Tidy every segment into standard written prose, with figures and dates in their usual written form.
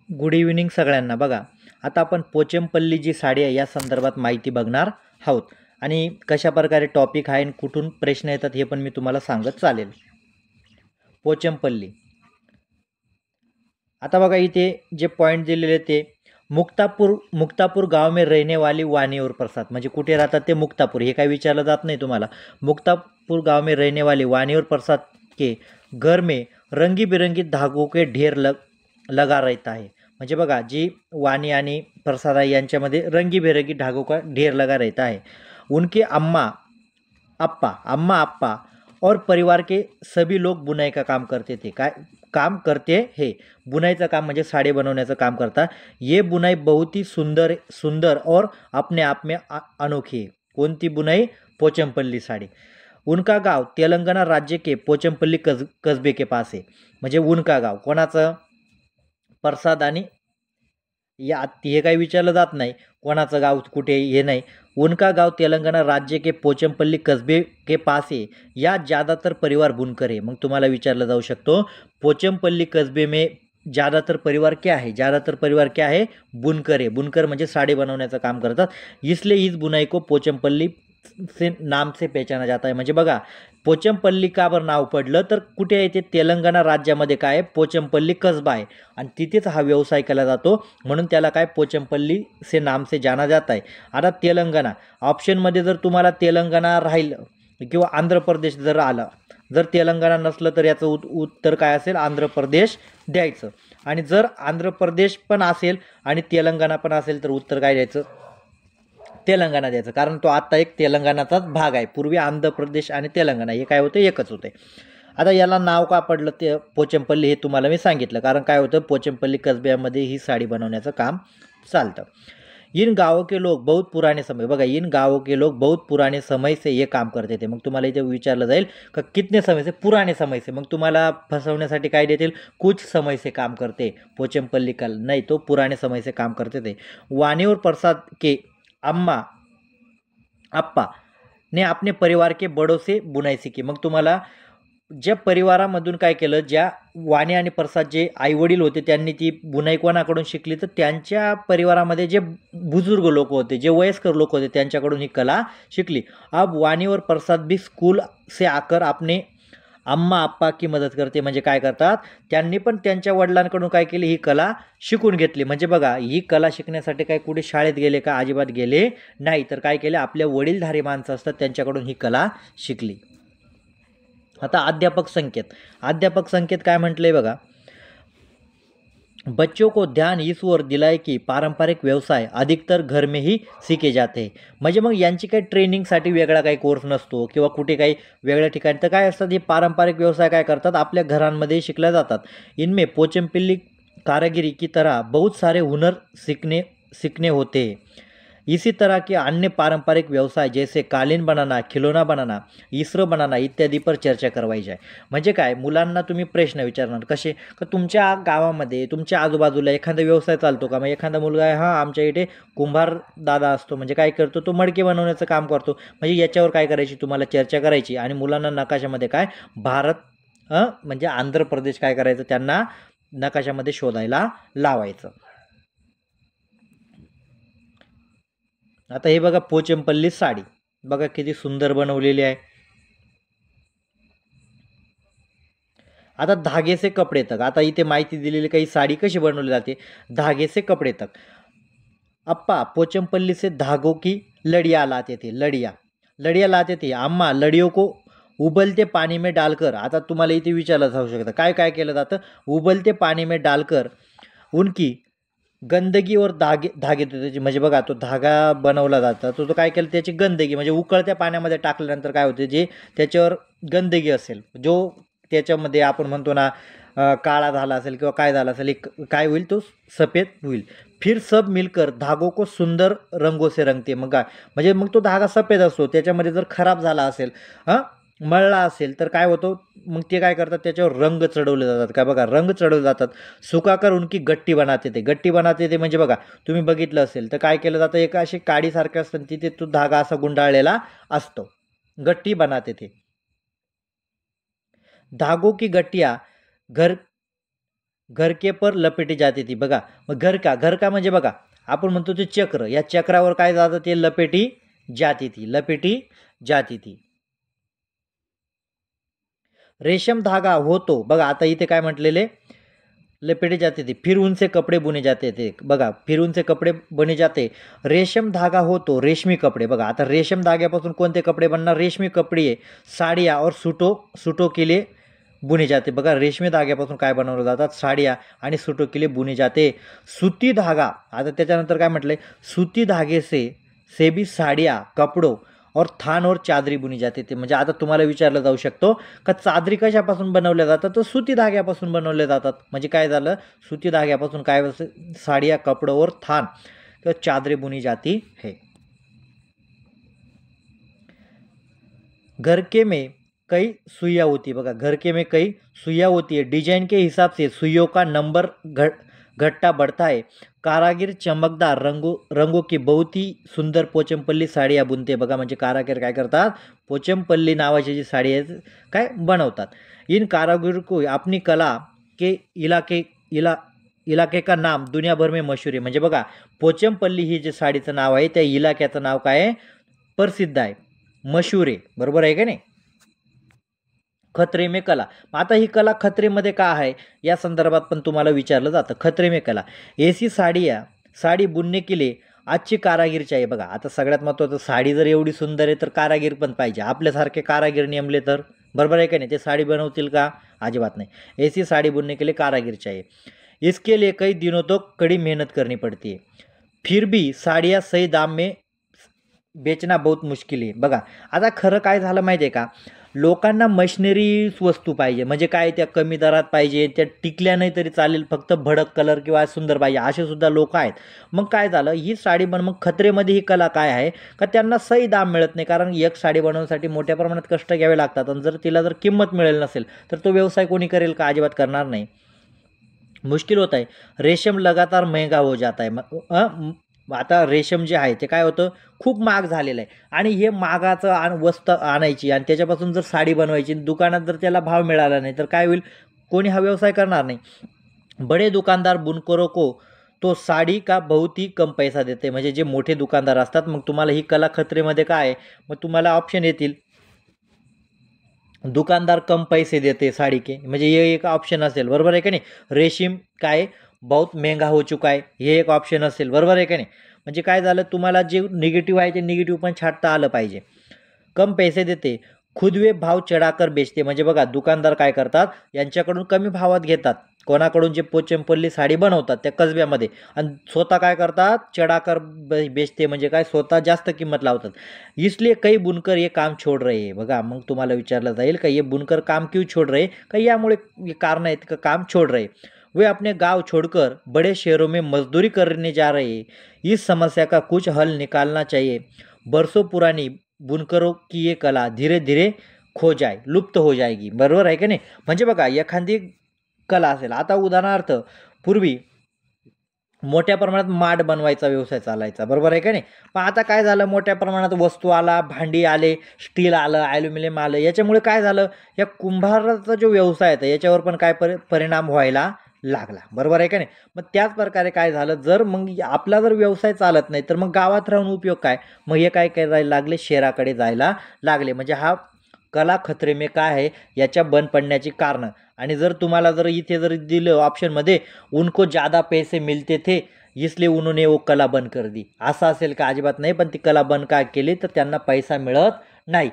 Good evening सगळ्यांना. बघा, आता आपण पोचमपल्ली जी साडी आहे या संदर्भात माहिती बघणार आहोत आणि कशा प्रकारे टॉपिक आहे आणि कुठून प्रश्न येतात हे पण मी तुम्हाला सांगत चालेल. पोचमपल्ली. आता बघा इथे जे पॉईंट दिलेले ते मुक्तापूर गाव में रहने वाली वाणी और प्रसाद, म्हणजे कुठे राहतात ते मुक्तापूर, हे काय विचारलं जात नाही तुम्हाला. मुक्तापूर गाव में रहने वाली वाणी और प्रसाद के घर में रंगी बिरंगी धागों के ढेर लगा रहता है. म्हणजे बघा, जी वाणी आणि प्रसाद आहे यांच्यामध्ये रंगीबेरंगी धागों का ढेर लगा रहता है. उनके अम्मा अप्पा और परिवार के सभी लोग बुनाई का काम करते थे. काय काम करते हे, बुनाईचं काम म्हणजे साडी बनवण्याचं काम करतात. ये बुनाई बहुत ही सुंदर सुंदर और अपने आप में अनोखी है. कोणती बुनाई? पोचमपल्ली साड़ी. उनका गाव तेलंगणा राज्य के पोचमपल्ली कस्बे के पास आहे. म्हणजे उनका गाव कोणाचं? प्रसाद आणि या हे काही विचारलं जात नाही कोणाचं गाव कुठे, हे नाही. उनका गाव तेलंगाना राज्य के पोचमपल्ली कस्बे के पास है. या ज़्यादातर परिवार बुनकर है. मग तुम्हाला विचारलं जाऊ शकतो पोचमपल्ली कस्बे में ज़्यादातर परिवार क्या है? ज़्यादातर परिवार क्या है? बुनकर है. बुनकर म्हणजे साडी बनवण्याचं काम करतात. इसलिए इस बुनाई को पोचमपल्ली से नाम से पहचाना जाता है. म्हणजे बघा, पोचमपल्ली का बरं नाव पडलं तर कुठे आहे ते? तेलंगणा राज्यामध्ये काय आहे? पोचमपल्ली कसबा आहे आणि तिथेच हा व्यवसाय केला जातो, म्हणून त्याला काय पोचमपल्ली से नाम से जाना जाता है. आता तेलंगणा ऑप्शनमध्ये जर तुम्हाला तेलंगणा राहिलं किंवा आंध्र प्रदेश जर आलं, जर तेलंगणा नसलं तर याचं उत्तर काय असेल? आंध्र प्रदेश द्यायचं. आणि जर आंध्र प्रदेश पण असेल आणि तेलंगणा पण असेल तर उत्तर काय द्यायचं? तेलंगणा द्यायचं. कारण तो आत्ता एक तेलंगणाचाच भाग आहे. पूर्वी आंध्र प्रदेश आणि तेलंगणा हे काय होते? एकच होते. आता याला नाव का पडलं ते पोचमपल्ली हे तुम्हाला मी सांगितलं. कारण काय होतं, पोचमपल्ली कसब्यामध्ये ही साडी बनवण्याचं काम चालतं. इन गावों के लोग बहुत पुराने समय, बघा, इन गावों के लोग बहुत पुराने समय से ये काम करते थे. मग तुम्हाला इथे विचारलं जाईल का कितने समय से? पुराने समय से. मग तुम्हाला फसवण्यासाठी काय देतील? कुछ समय से काम करते पोचमपल्ली कल, नाही, तो पुराने समय से काम करते थे. वाणी और प्रसाद के अम्मा अप्पा ने अपने परिवार के बड़ों से बुनाई सीखी. मग तुम्हाला ज्या परिवारामधून काय केलं, ज्या वाणी आणि प्रसाद जे आईवडील होते त्यांनी ती बुनाई कोणाकडून शिकली तर त्यांच्या परिवारामध्ये जे बुजुर्ग लोक होते, जे वयस्कर लोक होते त्यांच्याकडून ही कला शिकली. अब वाणी और प्रसाद भी स्कूल से आकर अपने अम्मा अप्पा की मदत करते. म्हणजे काय करतात? त्यांनी पण त्यांच्या वडिलांकडून काय केली? ही कला शिकून घेतली. म्हणजे बघा, ही कला शिकण्यासाठी काय कुठे शाळेत गेले का? अजिबात गेले नाही. तर काय केले? आपल्या वडीलधारी माणसं असतात त्यांच्याकडून ही कला शिकली. आता अध्यापक संकेत काय म्हटलंय बघा, बच्चों को ध्यान इस ओर दिलाय की पारंपरिक व्यवसाय अधिकतर घर में ही सीखे जाते हैं. म्हणजे मग यांची काही ट्रेनिंगसाठी वेगळा काही कोर्स नसतो किंवा कुठे काही वेगळ्या ठिकाणी, तर काय असतात हे पारंपरिक व्यवसाय काय करतात? आपल्या घरांमध्ये शिकले जातात. इनमें पोचमपल्ली कारागिरी की तरह बहुत सारे हुनर सीखने होते. इसी तरह के अन्य पारंपरिक व्यवसाय जैसे कालीन बनाना, खिलौना बनाना, इसरो बनाना इत्यादी पर चर्चा करवाई जाए. म्हणजे काय? मुलांना तुम्ही प्रश्न विचारणार कसे? का तुमच्या गावामध्ये, तुमच्या आजूबाजूला एखादा व्यवसाय चालतो का? मग एखादा मुलगा आहे, हां आमच्या इथे कुंभार दादा असतो, म्हणजे काय करतो तो? मडके बनवण्याचं काम करतो. म्हणजे याच्यावर काय करायची? तुम्हाला चर्चा करायची आणि मुलांना नकाशामध्ये काय भारत म्हणजे आंध्र प्रदेश काय करायचं? त्यांना नकाशामध्ये शोधायला लावायचं. आता हे बघा, पोचमपल्ली साडी बघा किती सुंदर बनवलेली आहे. आता धागे से कपडे तक, आता इथे माहिती दिलेली काही साडी कशी बनवली जाते? धागे से कपडे तक. अप्पा पोचमपल्ली से धागों की लड़ियाँ लाते थे. लड़ियाँ लाते थे. अम्मा लड़ियों को उबलते पानी में डालकर, आता तुम्हाला इथे विचारलं जाऊ शकतं काय काय केलं जातं? उबलते पानी में डालकर उनकी गंदगी और धागे त्याची, म्हणजे बघा तो धागा बनवला जातो तो काय केलं? त्याची गंदगी म्हणजे उकळत्या पाण्यामध्ये टाकल्यानंतर काय होते? जे त्याच्यावर गंदगी असेल, जो त्याच्यामध्ये आपण म्हणतो ना काळा झाला असेल किंवा काय झाला असेल, एक काय होईल? तो सफेद होईल. फिर सब मिलकर धागों को सुंदर रंगों से रंगते. मग काय म्हणजे मग तो धागा सफेद असतो, त्याच्यामध्ये जर खराब झाला असेल, मळला असेल तर काय होतं? मग ते काय करतात? त्याच्यावर रंग चढवले जातात. काय बघा, रंग चढवले जातात. सुकाकर उनकी गट्टी बनाते ते म्हणजे बघा, तुम्ही बघितलं असेल तर काय केलं जातं? एक अशी काडीसारखं असतं, तिथे तो धागा असा गुंडाळलेला असतो. गट्टी बनाते थे. धागों की गट्टिया घर घर के पर लपेटी जाती थी बघा. मग घर का म्हणजे बघा आपण म्हणतो ते चक्र, या चक्रावर काय जातं ते लपेटी जाती थी. रेशम धागा होतो बघा, आता इथे काय म्हटलेले लपेटे जाते थे, फिर उनसे कपडे बुने जाते थे बघा, फिर उनसे कपडे बने जाते. रेशम धागा होतो रेशमी कपडे बघा, आता रेशम धाग्यापासून कोणते कपडे बनणार, रेशमी कपडे, साड्या और सुटो के लिए बुने जाते बघा, रेशमी धाग्यापासून काय बनवलं जातात, साड्या आणि सुटो के लिए बुने जाते. सुती धागा, आता त्याच्यानंतर काय म्हटलंय, सुती धागे से भी साड्या कपडो और थान और चादरी बुनी जाते ते. म्हणजे आता तुम्हाला विचारलं जाऊ शकतो का चादरी कशापासून बनवल्या जातात, तर सुती धाग्यापासून बनवल्या जातात. म्हणजे काय झालं, सुती धाग्यापासून काय साड्या कपडो और थान किंवा चादरी बुनी जाती है. घर के में कई सुइया होती बघा, घर के में कई सुइया होती है, डिजाइन के हिसाब से सुइयों का नंबर घटता बढ़ता है. कारागीर चमकदार रंगों की बहुत ही सुंदर पोचमपल्ली साड्या बुनते बघा, म्हणजे कारागीर काय करतात, पोचमपल्ली नावाची जी साडी आहे काय बनवतात. इन कारागीर को अपनी कला के इलाके का नाम दुनिया भर में मशहूर आहे. म्हणजे बघा पोचमपल्ली ही जे साडीचं नाव आहे त्या इलाक्याचं नाव काय आहे, प्रसिद्ध आहे, मशहूर आहे, बरोबर आहे का नाही. खत्रे में कला, आता ही कला खत्रेमध्ये का आहे या संदर्भात पण तुम्हाला विचारलं जातं. खत्रे में कला, ऐसी साडी बुनने के लिए अच्छी कारागीर चाहिए बघा. आता सगळ्यात महत्त्वाचं, साडी जर एवढी सुंदर आहे तर कारागीर पण पाहिजे. आपल्यासारखे कारागीर नेमले तर बरोबर आहे का नाही, ते साडी बनवतील का, अजिबात नाही. ऐसी साड़ी बुनने के लिए कारागीर चाहिए. इसके लिए कई दिनों तो कड़ी मेहनत करनी पड़ती है, फिर भी साड़ियाँ सही दाम में बेचना बहुत मुश्किल आहे बघा. आता खरं काय झालं माहिती आहे का, लोकांना मशिनरी वस्तू पाहिजे, म्हणजे काय त्या कमी दरात पाहिजे, त्या टिकल्या नाही तरी चालेल, फक्त भडक कलर किंवा सुंदर पाहिजे, असे सुद्धा लोक आहेत. मग काय झालं, ही साडी मग खत्रेमध्ये ही कला काय आहे का त्यांना सही दाम मिळत नाही, कारण एक साडी बनवण्यासाठी मोठ्या प्रमाणात कष्ट घ्यावे लागतात, आणि जर तिला किंमत मिळेल नसेल तर तो व्यवसाय कोणी करेल का, अजिबात करणार नाही, मुश्किल होता है. रेशम लगातार महंगा हो जाता है. आता रेशम जे आहे ते काय होतं, खूप महाग झालेलं आहे, आणि हे महागाचं वस्तू आणायची आणि त्याच्यापासून जर साडी बनवायची, दुकानात जर त्याला भाव मिळाला नाही तर काय होईल, कोणी हा व्यवसाय करणार नाही. बडे दुकानदार बुनकरों को तो साडी का बहुत ही कम पैसा देते. म्हणजे जे मोठे दुकानदार असतात, मग तुम्हाला ही कला खत्रेमध्ये काय आहे, मग तुम्हाला ऑप्शन येतील, दुकानदार कम पैसे देते साड़ी के, म्हणजे ये एक ऑप्शन असेल, बरोबर आहे का नाही. रेशीम काय बहुत महंगा हो चुका है, हे एक ऑप्शन असेल, बरोबर आहे का नाही. म्हणजे काय झालं, तुम्हाला जे निगेटिव्ह आहे ते निगेटिव्ह पण छाटता आलं पाहिजे. कम पैसे देते, खुद वे भाव चढाकर बेचते. म्हणजे बघा दुकानदार काय करतात, यांच्याकडून कमी भावात घेतात, कोणाकडून जे पोचमपल्ली साडी बनवतात त्या कसब्यामध्ये, आणि स्वतः काय करतात, चढाकर बेचते, म्हणजे काय स्वतः जास्त किंमत लावतात. इसलिए कई बुनकर ये काम छोड़ रहे हैं बघा. मग तुम्हाला विचारलं जाईल का ये बुनकर काम क्यों छोड़ रहे, का यामुळे कारण आहेत का काम छोड़ रहे. वे अपने गांव छोड़कर बड़े शहरों में मजदूरी करने जा रहे हैं. इस समस्या का कुछ हल निकालना चाहिए. बरसों पुरानी बुनकरों की ये कला धीरे धीरे लुप्त हो जाएगी, बरोबर आहे का नाही. म्हणजे बघा एखादी कला असेल, आता उदाहरणार्थ पूर्वी मोठ्या प्रमाणात माठ बनवायचा व्यवसाय चालायचा, बरोबर आहे का नाही. पण आता काय झालं, मोठ्या प्रमाणात वस्तू आला, भांडी आले, स्टील आलं, ॲल्युमिनियम आलं, याच्यामुळे काय झालं, या कुंभाराचा जो व्यवसाय आहे याच्यावर पण काय परिणाम व्हायला लागला, बरोबर आहे का नाही. मग त्याच प्रकारे काय झालं, जर मग आपला जर व्यवसाय चालत नाही तर मग गावात राहून उपयोग काय, मग हे काय करायला लागले, शहराकडे जायला लागले. म्हणजे हा कला खतरे में काय आहे याच्या बंद पडण्याची कारणं. आणि जर तुम्हाला जर इथे जर दिलं ऑप्शनमध्ये, उनको ज़्यादा पैसे मिलते थे इसलिए उन्होंने वो कला बंद कर दी, असं असेल का, अजिबात नाही. पण ती कला बंद का केली तर त्यांना पैसा मिळत नाही.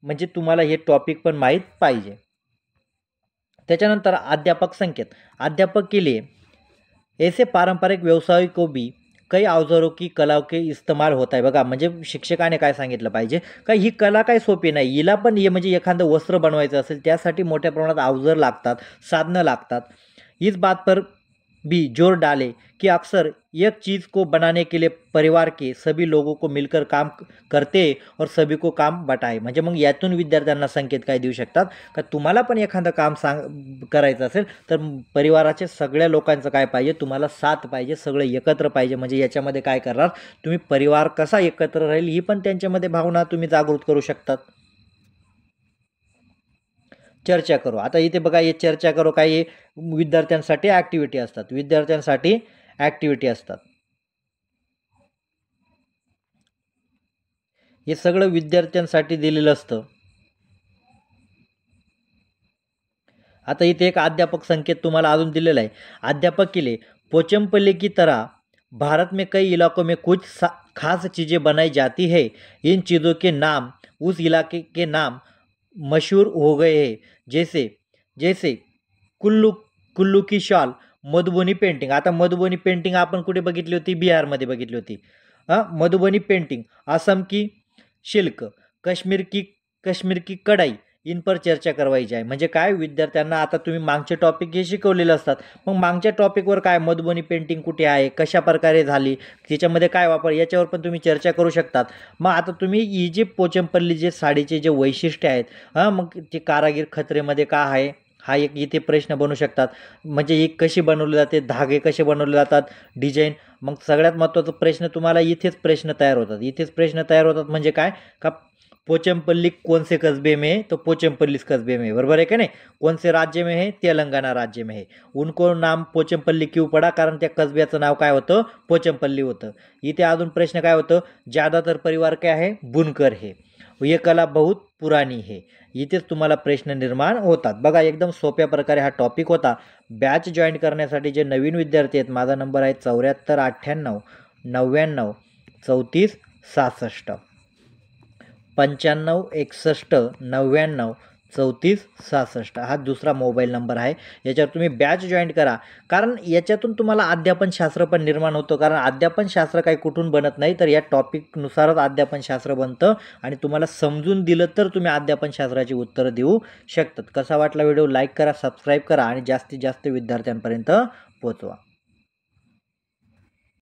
म्हणजे तुम्हाला हे टॉपिक पण माहीत पाहिजे. त्याच्यानंतर अध्यापक संकेत, अध्यापक के लिए ऐसे पारंपरिक व्यवसाय को भी कई अवजारों की कलाओं के इस्तेमाल होता है बघा. म्हणजे शिक्षकाने काय सांगितलं पाहिजे का ही कला काय सोपी नाही, हिला पण ये म्हणजे एखादं वस्त्र बनवायचं असेल त्यासाठी मोठ्या प्रमाणात अवजार लागतात, साधनं लागतात. इस बात पर भी जोर डाले कि अक्सर एक चीज़ को बनाने के लिए परिवार के सभी लोगों को मिलकर काम करते और सभी को काम बटाए. म्हणजे मग यातून विद्यार्थ्यांना संकेत काय देऊ शकतात का तुम्हाला पण एखादं काम करायचं असेल तर परिवाराचे सगळ्या लोकांचं काय पाहिजे, तुम्हाला साथ पाहिजे, सगळे एकत्र पाहिजे. म्हणजे याच्यामध्ये काय करणार तुम्ही, परिवार कसा एकत्र राहील ही पण त्यांच्यामध्ये भावना तुम्ही जागृत करू शकतात. चर्चा करू. आता इथे बघा हे चर्चा करू काय हे विद्यार्थ्यांसाठी ॲक्टिव्हिटी असतात, विद्यार्थ्यांसाठी ॲक्टिव्हिटी असतात. हे सगळं विद्यार्थ्यांसाठी दिलेलं असतं. आता इथे एक अध्यापक संकेत तुम्हाला अजून दिलेला आहे. अध्यापक के लिए पोचमपल्ली की तरह भारत में कई इलाकों में कुछ खास चीज़ें बनाई जाती है. इन चीज़ों के नाम उस इलाके के नाम मशहूर हो गए हैं. जैसे जैसे कुल्लू कुल्लू की शॉल, मधुबनी पेंटिंग. आता मधुबनी पेंटिंग आपण कुठे बघितली होती? बिहारमध्ये बघितली होती. मधुबनी पेंटिंग, असम की शिल्क, कश्मीर की कढ़ाई, इन पर चर्चा करवायची आहे. म्हणजे काय विद्यार्थ्यांना आता तुम्ही मागचे टॉपिक हे शिकवलेले असतात, मग मागच्या टॉपिकवर काय मधुबनी पेंटिंग कुठे आहे, कशा प्रकारे झाली, त्याच्यामध्ये काय वापर, याच्यावर पण तुम्ही चर्चा करू शकतात. मग आता तुम्ही ही जी पोचमपल्ली जे साडीचे जे वैशिष्ट्य आहेत मग ते कारागीर खत्रेमध्ये का आहे, हा एक इथे प्रश्न बनू शकतात. म्हणजे ही कशी बनवली जाते, धागे कसे बनवले जातात, डिझाईन. मग सगळ्यात महत्त्वाचा प्रश्न तुम्हाला इथेच प्रश्न तयार होतात. म्हणजे काय का पोचमपल्ली कौन से कस्बे में है, तो पोचमपल्ली कस्बे में, बरोबर आहे का नाही. कौन से राज्य में है, तेलंगाना राज्य में है. उनको नाम पोचमपल्ली क्यों पडा, कारण त्या कसब्याचं नाव काय होतं, पोचमपल्ली होतं. इथे अजून प्रश्न काय होतं, ज्यादातर परिवार काय आहे, बुनकर है. ये कला बहुत पुरानी है. इथेच तुम्हाला प्रश्न निर्माण होतात. बघा एकदम सोप्या प्रकारे हा टॉपिक होता. बॅच जॉईन करण्यासाठी जे नवीन विद्यार्थी आहेत, माझा नंबर आहे 7498 99 34 66, 95 61 99 34 66. हा दुसरा मोबाईल नंबर आहे. याच्यावर तुम्ही बॅच जॉईन करा, कारण याच्यातून तुम्हाला अध्यापनशास्त्र पण निर्माण होतं. कारण अध्यापनशास्त्र काही कुठून बनत नाही, तर या टॉपिकनुसारच अध्यापनशास्त्र बनतं आणि तुम्हाला समजून दिलं तर तुम्ही अध्यापनशास्त्राची उत्तरं देऊ शकतात. कसा वाटला व्हिडिओ, लाईक करा, सबस्क्राईब करा आणि जास्तीत जास्त विद्यार्थ्यांपर्यंत पोहोचवा.